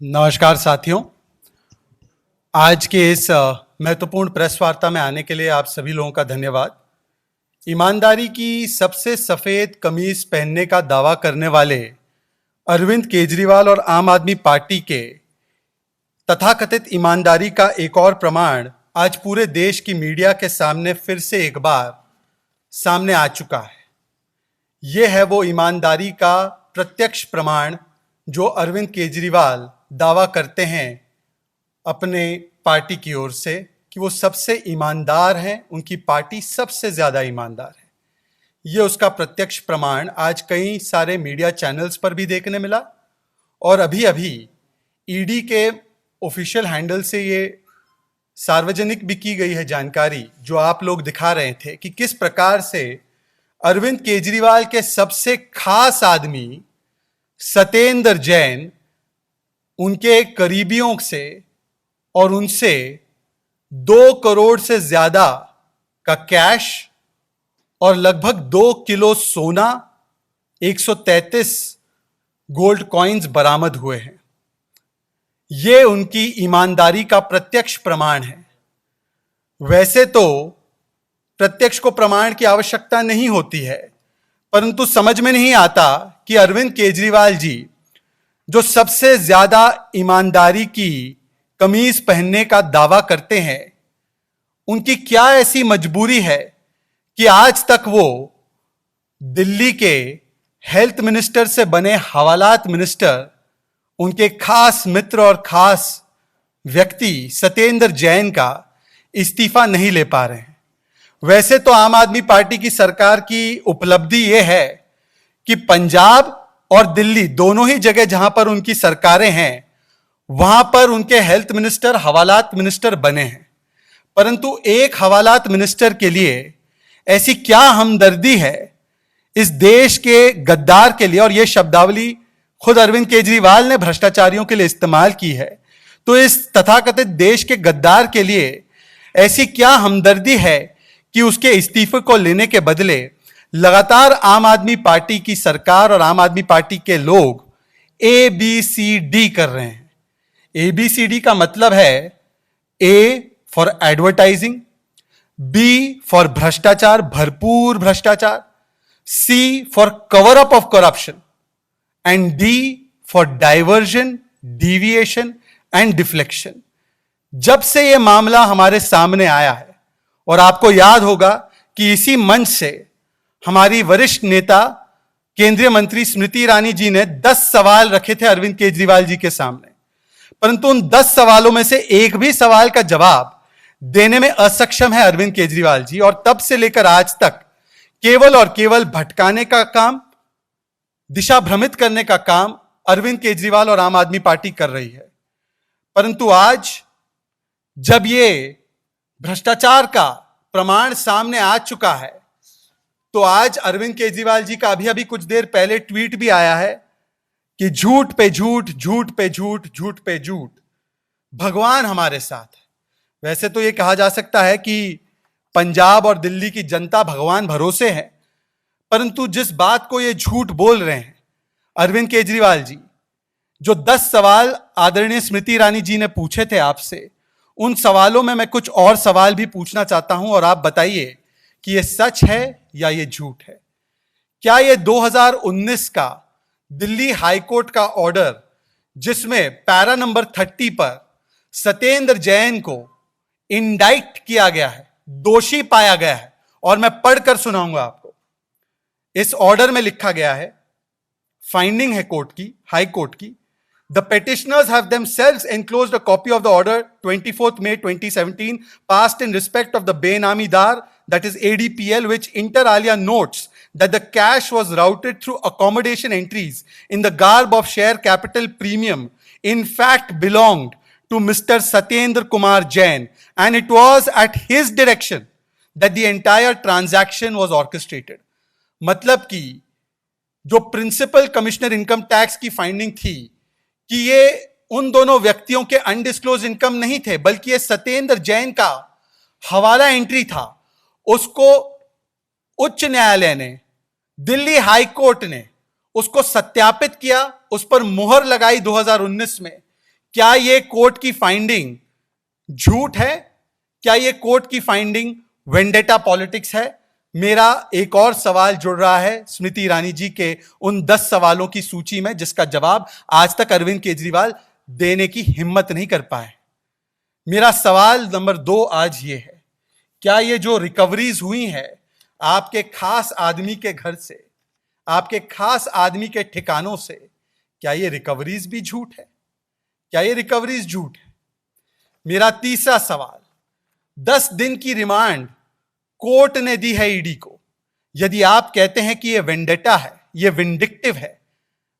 नमस्कार साथियों। आज के इस महत्वपूर्ण प्रेस वार्ता में आने के लिए आप सभी लोगों का धन्यवाद। ईमानदारी की सबसे सफेद कमीज पहनने का दावा करने वाले अरविंद केजरीवाल और आम आदमी पार्टी के तथाकथित ईमानदारी का एक और प्रमाण आज पूरे देश की मीडिया के सामने फिर से एक बार सामने आ चुका है। यह है वो ईमानदारी का प्रत्यक्ष प्रमाण जो अरविंद केजरीवाल दावा करते हैं अपने पार्टी की ओर से कि वो सबसे ईमानदार हैं, उनकी पार्टी सबसे ज्यादा ईमानदार है। ये उसका प्रत्यक्ष प्रमाण आज कई सारे मीडिया चैनल्स पर भी देखने मिला और अभी अभी ईडी के ऑफिशियल हैंडल से ये सार्वजनिक भी की गई है जानकारी जो आप लोग दिखा रहे थे कि किस प्रकार से अरविंद केजरीवाल के सबसे खास आदमी सत्येंद्र जैन उनके करीबियों से और उनसे 2 करोड़ से ज्यादा का कैश और लगभग 2 किलो सोना, 133 गोल्ड कॉइन्स बरामद हुए हैं। यह उनकी ईमानदारी का प्रत्यक्ष प्रमाण है। वैसे तो प्रत्यक्ष को प्रमाण की आवश्यकता नहीं होती है, परंतु समझ में नहीं आता कि अरविंद केजरीवाल जी जो सबसे ज्यादा ईमानदारी की कमीज पहनने का दावा करते हैं, उनकी क्या ऐसी मजबूरी है कि आज तक वो दिल्ली के हेल्थ मिनिस्टर से बने हवालात मिनिस्टर, उनके खास मित्र और खास व्यक्ति सत्येंद्र जैन का इस्तीफा नहीं ले पा रहे हैं। वैसे तो आम आदमी पार्टी की सरकार की उपलब्धि यह है कि पंजाब और दिल्ली दोनों ही जगह जहां पर उनकी सरकारें हैं, वहां पर उनके हेल्थ मिनिस्टर हवालात मिनिस्टर बने हैं। परंतु एक हवालात मिनिस्टर के लिए ऐसी क्या हमदर्दी है इस देश के गद्दार के लिए, और यह शब्दावली खुद अरविंद केजरीवाल ने भ्रष्टाचारियों के लिए इस्तेमाल की है। तो इस तथाकथित देश के गद्दार के लिए ऐसी क्या हमदर्दी है कि उसके इस्तीफे को लेने के बदले लगातार आम आदमी पार्टी की सरकार और आम आदमी पार्टी के लोग ABCD कर रहे हैं। ABCD का मतलब है A for advertising, B for भ्रष्टाचार, भरपूर भ्रष्टाचार, C for cover up of corruption and D for diversion, deviation and deflection. जब से यह मामला हमारे सामने आया है, और आपको याद होगा कि इसी मंच से हमारी वरिष्ठ नेता केंद्रीय मंत्री स्मृति ईरानी जी ने 10 सवाल रखे थे अरविंद केजरीवाल जी के सामने, परंतु उन 10 सवालों में से एक भी सवाल का जवाब देने में असक्षम है अरविंद केजरीवाल जी। और तब से लेकर आज तक केवल और केवल भटकाने का काम, दिशा भ्रमित करने का काम अरविंद केजरीवाल और आम आदमी पार्टी कर रही है। परंतु आज जब ये भ्रष्टाचार का प्रमाण सामने आ चुका है, तो आज अरविंद केजरीवाल जी का अभी कुछ देर पहले ट्वीट भी आया है कि झूठ पे झूठ, झूठ पे झूठ, झूठ पे झूठ, भगवान हमारे साथ है। वैसे तो यह कहा जा सकता है कि पंजाब और दिल्ली की जनता भगवान भरोसे है, परंतु जिस बात को ये झूठ बोल रहे हैं अरविंद केजरीवाल जी, जो 10 सवाल आदरणीय स्मृति ईरानी जी ने पूछे थे आपसे, उन सवालों में मैं कुछ और सवाल भी पूछना चाहता हूं और आप बताइए कि यह सच है या यह झूठ है। क्या यह 2019 का दिल्ली हाईकोर्ट का ऑर्डर, जिसमें पैरा नंबर 30 पर सत्येंद्र जैन को इंडाइट किया गया है, दोषी पाया गया है, और मैं पढ़कर सुनाऊंगा आपको। इस ऑर्डर में लिखा गया है, फाइंडिंग है कोर्ट की, हाई कोर्ट की, The petitioners have themselves enclosed a copy of the order 24th May 2017 passed in respect of the Benami Dar, that is ADPL, which inter alia notes that the cash was routed through accommodation entries in the garb of share capital premium in fact belonged to Mr. Satyendra Kumar Jain, and it was at his direction that the entire transaction was orchestrated. मतलब कि जो principal commissioner income tax की finding थी कि ये उन दोनों व्यक्तियों के अनडिस्क्लोज इनकम नहीं थे, बल्कि ये सत्येंद्र जैन का हवाला एंट्री था, उसको उच्च न्यायालय ने, दिल्ली हाई कोर्ट ने उसको सत्यापित किया, उस पर मुहर लगाई 2019 में क्या ये कोर्ट की फाइंडिंग झूठ है? क्या ये कोर्ट की फाइंडिंग वेंडेटा पॉलिटिक्स है? मेरा एक और सवाल जुड़ रहा है स्मृति ईरानी जी के उन 10 सवालों की सूची में, जिसका जवाब आज तक अरविंद केजरीवाल देने की हिम्मत नहीं कर पाए। मेरा सवाल नंबर 2 आज ये है, क्या ये जो रिकवरीज हुई है आपके खास आदमी के घर से, आपके खास आदमी के ठिकानों से, क्या ये रिकवरीज भी झूठ है? क्या ये रिकवरीज झूठ है? मेरा तीसरा सवाल, 10 दिन की रिमांड कोर्ट ने दी है ईडी को। यदि आप कहते हैं कि ये वेंडेटा है, ये विंडिक्टिव है,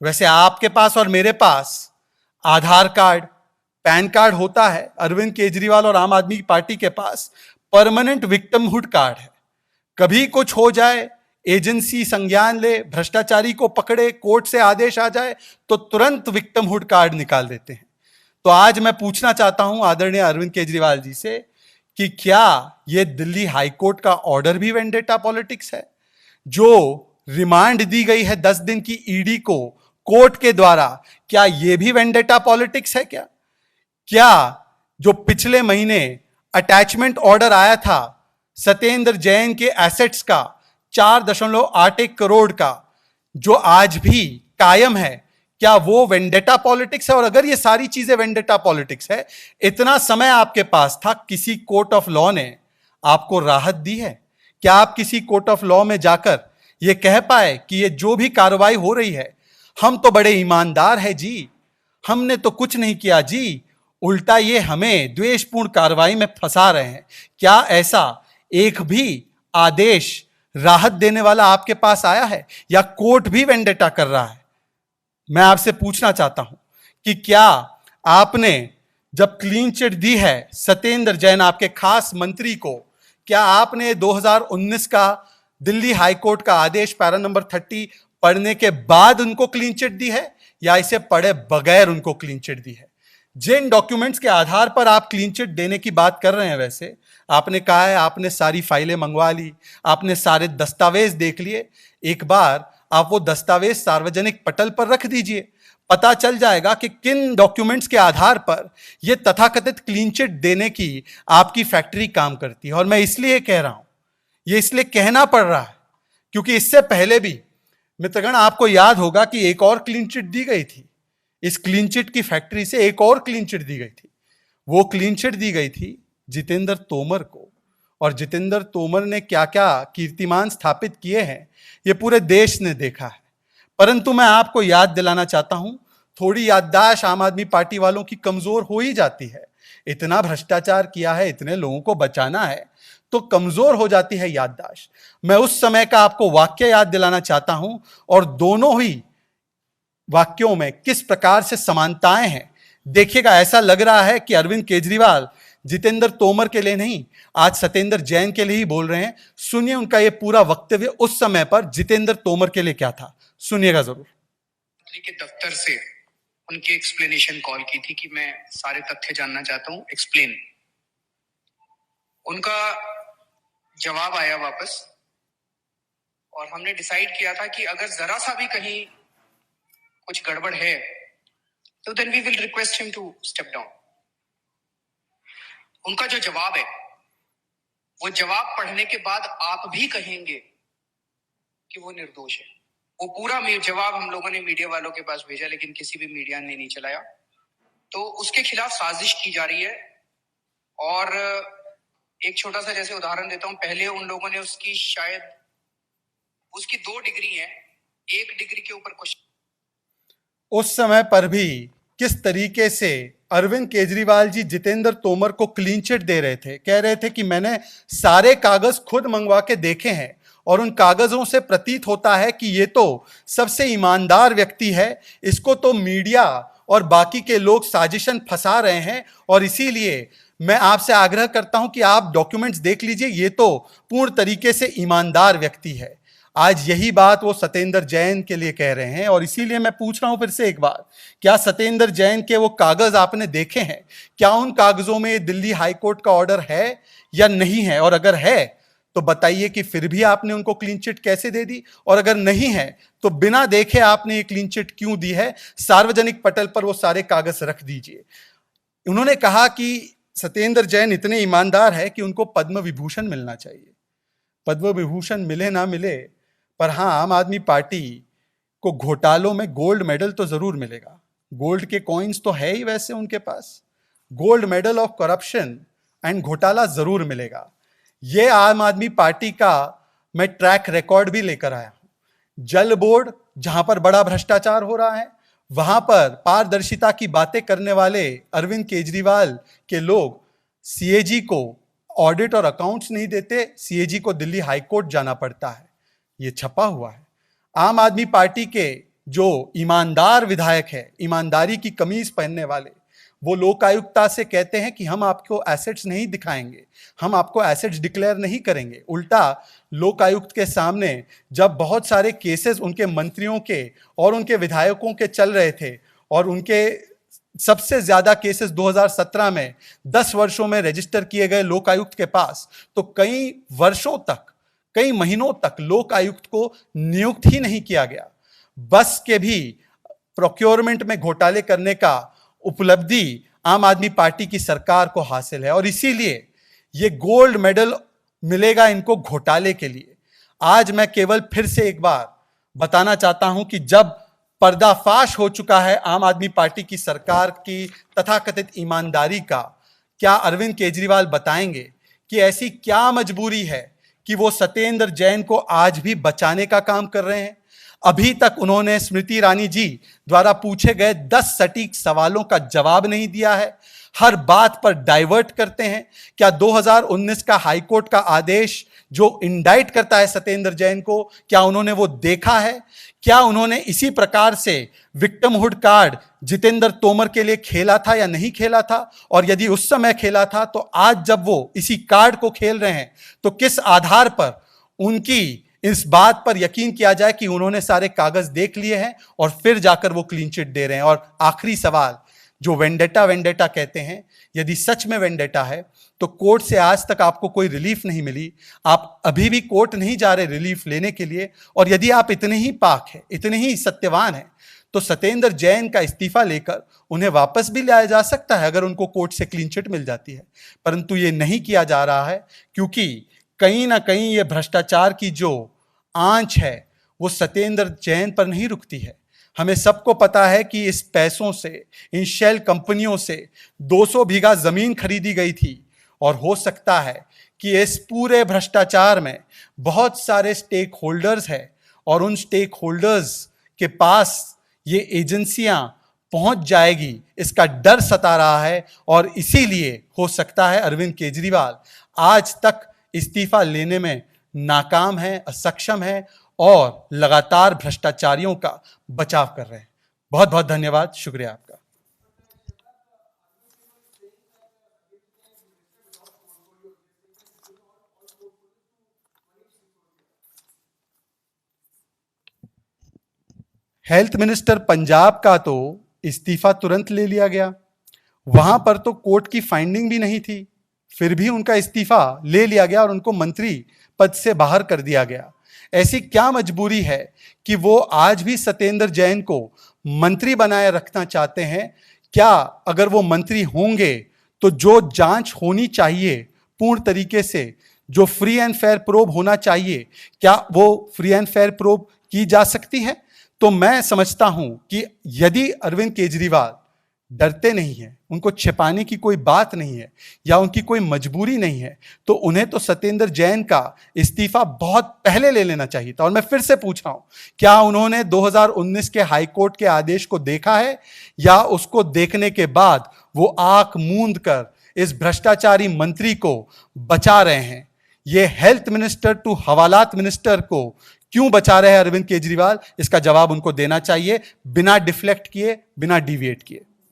वैसे आपके पास और मेरे पास आधार कार्ड, पैन कार्ड होता है। अरविंद केजरीवाल और आम आदमी पार्टी के पास परमानेंट विक्टिमहुड कार्ड है। कभी कुछ हो जाए, एजेंसी संज्ञान ले, भ्रष्टाचारी को पकड़े, कोर्ट से आदेश आ जाए तो तुरंत विक्टिमहुड कार्ड निकाल देते हैं। तो आज मैं पूछना चाहता हूं आदरणीय अरविंद केजरीवाल जी से कि क्या यह दिल्ली हाईकोर्ट का ऑर्डर भी वेंडेटा पॉलिटिक्स है? जो रिमांड दी गई है 10 दिन की ईडी को कोर्ट के द्वारा, क्या यह भी वेंडेटा पॉलिटिक्स है? क्या जो पिछले महीने अटैचमेंट ऑर्डर आया था सत्येंद्र जैन के एसेट्स का 4.81 करोड़ का, जो आज भी कायम है, क्या वो वेंडेटा पॉलिटिक्स है? और अगर ये सारी चीजें वेंडेटा पॉलिटिक्स है, इतना समय आपके पास था, किसी कोर्ट ऑफ लॉ ने आपको राहत दी है? क्या आप किसी कोर्ट ऑफ लॉ में जाकर ये कह पाए कि ये जो भी कार्रवाई हो रही है, हम तो बड़े ईमानदार है जी, हमने तो कुछ नहीं किया जी, उल्टा ये हमें द्वेषपूर्ण कार्रवाई में फंसा रहे हैं? क्या ऐसा एक भी आदेश राहत देने वाला आपके पास आया है, या कोर्ट भी वेंडेटा कर रहा है? मैं आपसे पूछना चाहता हूं कि क्या आपने जब क्लीन चिट दी है सत्येंद्र जैन आपके खास मंत्री को, क्या आपने 2019 का दिल्ली हाईकोर्ट का आदेश पैरा नंबर 30 पढ़ने के बाद उनको क्लीन चिट दी है, या इसे पढ़े बगैर उनको क्लीन चिट दी है? जिन डॉक्यूमेंट्स के आधार पर आप क्लीन चिट देने की बात कर रहे हैं, वैसे आपने कहा है आपने सारी फाइलें मंगवा ली, आपने सारे दस्तावेज देख लिए। एक बार आप वो दस्तावेज सार्वजनिक पटल पर रख दीजिए, पता चल जाएगा कि किन डॉक्यूमेंट्स के आधार पर यह तथाकथित क्लीन चिट देने की आपकी फैक्ट्री काम करती है। और मैं इसलिए कह रहा हूं, यह इसलिए कहना पड़ रहा है क्योंकि इससे पहले भी मित्रगण आपको याद होगा कि एक और क्लीन चिट दी गई थी। इस क्लीन चिट की फैक्ट्री से एक और क्लीन चिट दी गई थी। वो क्लीन चिट दी गई थी जितेंद्र तोमर को, और जितेंद्र तोमर ने क्या क्या कीर्तिमान स्थापित किए हैं ये पूरे देश ने देखा है। परंतु मैं आपको याद दिलाना चाहता हूं, थोड़ी याददाश्त आम आदमी पार्टी वालों की कमजोर हो ही जाती है। इतना भ्रष्टाचार किया है, इतने लोगों को बचाना है, तो कमजोर हो जाती है याददाश्त। मैं उस समय का आपको वाक्य याद दिलाना चाहता हूं, और दोनों ही वाक्यों में किस प्रकार से समानताएं हैं देखिएगा। ऐसा लग रहा है कि अरविंद केजरीवाल जितेंद्र तोमर के लिए नहीं, आज सत्येंद्र जैन के लिए ही बोल रहे हैं। सुनिए उनका यह पूरा वक्तव्य उस समय पर जितेंद्र तोमर के लिए क्या था, सुनिएगा जरूर। मंत्री के दफ्तर से उनकी एक्सप्लेनेशन कॉल की थी कि मैं सारे तथ्य जानना चाहता हूं, एक्सप्लेन। उनका जवाब आया वापस, और हमने डिसाइड किया था कि अगर जरा सा भी कहीं कुछ गड़बड़ है तो then we will request him to step down. उनका जो जवाब है, वो जवाब पढ़ने के बाद आप भी कहेंगे कि वो निर्दोष है। वो पूरा जवाब हम लोगों ने मीडिया वालों के पास भेजा, लेकिन किसी भी मीडिया ने नहीं चलाया। तो उसके खिलाफ साजिश की जा रही है। और एक छोटा सा जैसे उदाहरण देता हूं, पहले उन लोगों ने उसकी शायद उसकी 2 डिग्री है, 1 डिग्री के ऊपर क्वेश्चन। उस समय पर भी किस तरीके से अरविंद केजरीवाल जी जितेंद्र तोमर को क्लीन चिट दे रहे थे, कह रहे थे कि मैंने सारे कागज खुद मंगवा के देखे हैं, और उन कागजों से प्रतीत होता है कि ये तो सबसे ईमानदार व्यक्ति है, इसको तो मीडिया और बाकी के लोग साजिशन फंसा रहे हैं, और इसीलिए मैं आपसे आग्रह करता हूं कि आप डॉक्यूमेंट्स देख लीजिए, ये तो पूर्ण तरीके से ईमानदार व्यक्ति है। आज यही बात वो सत्येंद्र जैन के लिए कह रहे हैं, और इसीलिए मैं पूछ रहा हूं फिर से एक बार, क्या सत्येंद्र जैन के वो कागज आपने देखे हैं? क्या उन कागजों में दिल्ली हाईकोर्ट का ऑर्डर है या नहीं है? और अगर है तो बताइए कि फिर भी आपने उनको क्लीन चिट कैसे दे दी, और अगर नहीं है तो बिना देखे आपने ये क्लीन चिट क्यों दी है? सार्वजनिक पटल पर वो सारे कागज रख दीजिए। उन्होंने कहा कि सत्येंद्र जैन इतने ईमानदार है कि उनको पद्म विभूषण मिलना चाहिए। पद्म विभूषण मिले ना मिले, पर हाँ, आम आदमी पार्टी को घोटालों में गोल्ड मेडल तो जरूर मिलेगा। गोल्ड के कॉइन्स तो है ही वैसे उनके पास, gold medal of corruption and घोटाला जरूर मिलेगा। ये आम आदमी पार्टी का मैं ट्रैक रिकॉर्ड भी लेकर आया हूं। जल बोर्ड, जहां पर बड़ा भ्रष्टाचार हो रहा है, वहां पर पारदर्शिता की बातें करने वाले अरविंद केजरीवाल के लोग सीएजी को ऑडिट और अकाउंट्स नहीं देते, सीएजी को दिल्ली हाईकोर्ट जाना पड़ता है। ये छपा हुआ है। आम आदमी पार्टी के जो ईमानदार विधायक है, ईमानदारी की कमीज पहनने वाले, वो लोकायुक्ता से कहते हैं कि हम आपको एसेट्स नहीं दिखाएंगे, हम आपको एसेट्स डिक्लेयर नहीं करेंगे। उल्टा लोकायुक्त के सामने जब बहुत सारे केसेस उनके मंत्रियों के और उनके विधायकों के चल रहे थे, और उनके सबसे ज्यादा केसेस 2017 में 10 वर्षों में रजिस्टर किए गए लोकायुक्त के पास, तो कई वर्षों तक, कई महीनों तक लोकायुक्त को नियुक्त ही नहीं किया गया। बस के भी प्रोक्योरमेंट में घोटाले करने का उपलब्धि आम आदमी पार्टी की सरकार को हासिल है, और इसीलिए ये गोल्ड मेडल मिलेगा इनको घोटाले के लिए। आज मैं केवल फिर से एक बार बताना चाहता हूं कि जब पर्दाफाश हो चुका है आम आदमी पार्टी की सरकार की तथाकथित ईमानदारी का, क्या अरविंद केजरीवाल बताएंगे कि ऐसी क्या मजबूरी है कि वो सत्येंद्र जैन को आज भी बचाने का काम कर रहे हैं? अभी तक उन्होंने स्मृति ईरानी जी द्वारा पूछे गए 10 सटीक सवालों का जवाब नहीं दिया है। हर बात पर डाइवर्ट करते हैं। क्या 2019 का हाईकोर्ट का आदेश जो इंडाइट करता है सत्येंद्र जैन को, क्या उन्होंने वो देखा है? क्या उन्होंने इसी प्रकार से विक्टिमहुड कार्ड जितेंद्र तोमर के लिए खेला था या नहीं खेला था? और यदि उस समय खेला था, तो आज जब वो इसी कार्ड को खेल रहे हैं, तो किस आधार पर उनकी इस बात पर यकीन किया जाए कि उन्होंने सारे कागज देख लिए हैं और फिर जाकर वो क्लीन चिट दे रहे हैं? और आखिरी सवाल, जो वेंडेटा कहते हैं, यदि सच में वेंडेटा है तो कोर्ट से आज तक आपको कोई रिलीफ नहीं मिली, आप अभी भी कोर्ट नहीं जा रहे रिलीफ लेने के लिए, और यदि आप इतने ही पाक हैं, इतने ही सत्यवान हैं, तो सत्येंद्र जैन का इस्तीफा लेकर उन्हें वापस भी लाया जा सकता है अगर उनको कोर्ट से क्लीन चिट मिल जाती है। परंतु ये नहीं किया जा रहा है, क्योंकि कहीं ना कहीं ये भ्रष्टाचार की जो आंच है वो सत्येंद्र जैन पर नहीं रुकती है। हमें सबको पता है कि इस पैसों से, इन शेल कंपनियों से 200 बीघा जमीन खरीदी गई थी, और हो सकता है कि इस पूरे भ्रष्टाचार में बहुत सारे स्टेक होल्डर्स हैं, और उन स्टेक होल्डर्स के पास ये एजेंसियां पहुंच जाएगी, इसका डर सता रहा है। और इसीलिए हो सकता है अरविंद केजरीवाल आज तक इस्तीफा लेने में नाकाम है, असक्षम है, और लगातार भ्रष्टाचारियों का बचाव कर रहे हैं। बहुत बहुत धन्यवाद, शुक्रिया आपका। हेल्थ मिनिस्टर पंजाब का तो इस्तीफा तुरंत ले लिया गया, वहां पर तो कोर्ट की फाइंडिंग भी नहीं थी, फिर भी उनका इस्तीफा ले लिया गया और उनको मंत्री पद से बाहर कर दिया गया। ऐसी क्या मजबूरी है कि वो आज भी सत्येंद्र जैन को मंत्री बनाए रखना चाहते हैं? क्या अगर वो मंत्री होंगे तो जो जांच होनी चाहिए पूर्ण तरीके से, जो फ्री एंड फेयर प्रोब होना चाहिए, क्या वो फ्री एंड फेयर प्रोब की जा सकती है? तो मैं समझता हूं कि यदि अरविंद केजरीवाल डरते नहीं है, उनको छिपाने की कोई बात नहीं है, या उनकी कोई मजबूरी नहीं है, तो उन्हें तो सत्येंद्र जैन का इस्तीफा बहुत पहले ले लेना चाहिए था। और मैं फिर से पूछ रहा हूं, क्या उन्होंने 2019 के हाईकोर्ट के आदेश को देखा है, या उसको देखने के बाद वो आंख मूंद कर इस भ्रष्टाचारी मंत्री को बचा रहे हैं? ये हेल्थ मिनिस्टर टू हवालात मिनिस्टर को क्यों बचा रहे हैं अरविंद केजरीवाल, इसका जवाब उनको देना चाहिए, बिना डिफ्लेक्ट किए, बिना डिविएट किए।